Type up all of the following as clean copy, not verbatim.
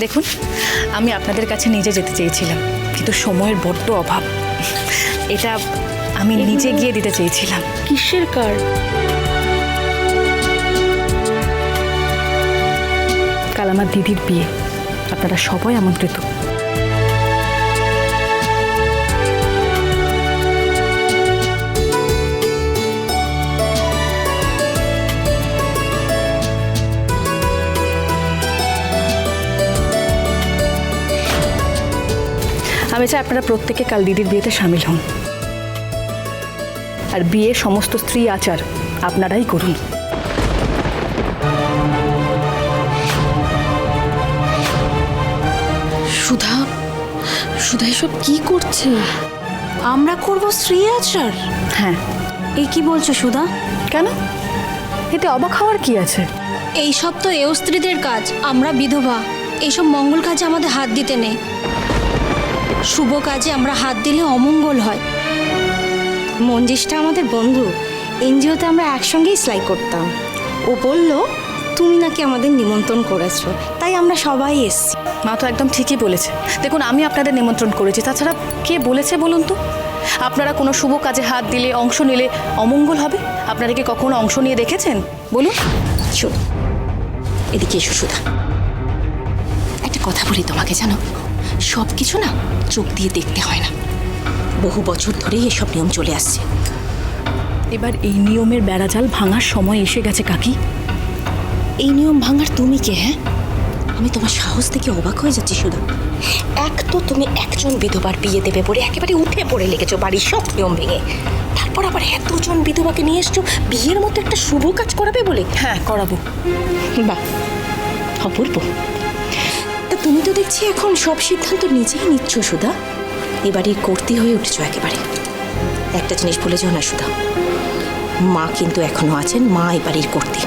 দেখুন, আমি আপনাদের কাছে নিজে যেতে চেয়েছিলাম, কিন্তু সময়ের বড্ড অভাব। এটা আমি নিজে গিয়ে দিতে চেয়েছিলাম। কিসের কার্ড? কাল আমার দিদির বিয়ে, আপনারা সবাই আমন্ত্রিত। আমি চাই আপনারা প্রত্যেকে কাল দিদির বিয়েতে সামিল হন, আর বিয়ে সমস্ত স্ত্রী আচার আপনারাই করুন। সুধা, সুধা এসব কি করছে? আমরা করব স্ত্রী আচার? হ্যাঁ। এই কি বলছো সুধা? কেন, এতে অবাক হওয়ার কি আছে? এই সব তো এও স্ত্রীদের কাজ। আমরা বিধবা, এইসব মঙ্গল কাজে আমাদের হাত দিতে নেই। শুভ কাজে আমরা হাত দিলে অমঙ্গল হয়। মঞ্জিসটা আমাদের বন্ধু, এনজিওতে আমরা একসঙ্গেই সেলাই করতাম। ও বলল তুমি নাকি আমাদের নিমন্ত্রণ করেছো, তাই আমরা সবাই এসছি। মা তো একদম ঠিকই বলেছে। দেখুন, আমি আপনাদের নিমন্ত্রণ করেছি, তাছাড়া কে বলেছে বলুন তো? আপনারা কোনো শুভ কাজে হাত দিলে, অংশ নিলে অমঙ্গল হবে? আপনারা কি কখনো অংশ নিয়ে দেখেছেন বলুন? শোনো, এদিকে এসো সুধা। একটা কথা বলি তোমাকে, জানো, সব কিছু না চোখ দিয়ে দেখতে হয় না। বহু বছর ধরেই এসব নিয়ম চলে আসছে। এবার এই নিয়মের বেড়াজাল ভাঙার সময় এসে গেছে কাকি। এই নিয়ম ভাঙার তুমি কে? হ্যাঁ, আমি তোমার সাহস থেকে অবাক হয়ে যাচ্ছি সুধা। এক তো তুমি একজন বিধবার বিয়ে দেবে বলে একেবারে উঠে পড়ে লেগেছো বাড়ির সব নিয়ম ভেঙে, তারপর আবার এতজন বিধবাকে নিয়ে এসছো বিয়ের মতো একটা শুভ কাজ করাবে বলে। হ্যাঁ, করাবো। বাহ, অপূর্ব। তা তুমি তো দেখছি এখন সব সিদ্ধান্ত নিজেই নিচ্ছ সুধা। এবারে কর্তি হয়ে উঠেছো একেবারে। একটা জিনিস ভুলে যাও না সুধা, মা কিন্তু এখনো আছেন, মা এ বাড়ির কর্তি।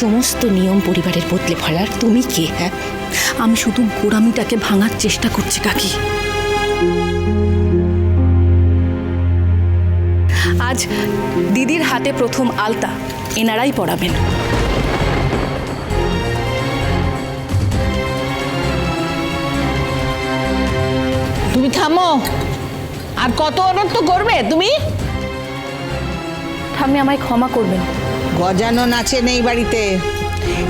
সমস্ত নিয়ম পরিবারের বদলে ফেলার তুমি কে? হ্যাঁ, আমি শুধু গোড়ামিটাকে ভাঙার চেষ্টা করছি কাকি। আজ দিদির হাতে প্রথম আলতা এনারাই পরাবেন। তুমি থামো। আর কত অনর্থ করবে তুমি? ঠাম্মি, আমায় ক্ষমা করবেন। গজানো নাচে নেই বাড়িতে।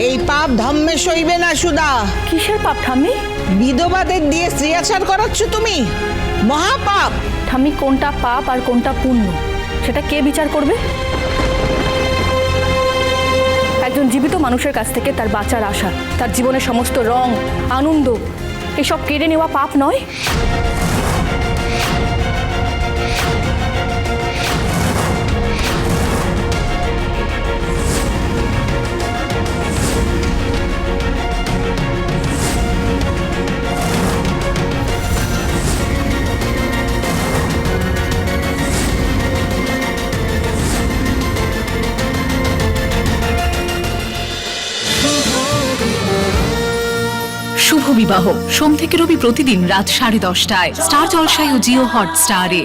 এই পাপ ধম্মে সইবে না সুধা। কিসের পাপ ঠাম্মি? বিধবাদের দিয়ে স্ত্রীআচার করাচ্ছ তুমি, মহাপাপ। ঠাম্মি, কোনটা পাপ আর কোনটা পুণ্য সেটা কে বিচার করবে? একজন জীবিত মানুষের কাছ থেকে তার বাঁচার আশা, তার জীবনের সমস্ত রং, আনন্দ এসব কেড়ে নেওয়া পাপ নয়? শুভ বিবাহ সোম থেকে রবি প্রতিদিন রাত 10:30টায় স্টার জলসায় ও জিও হটস্টারে।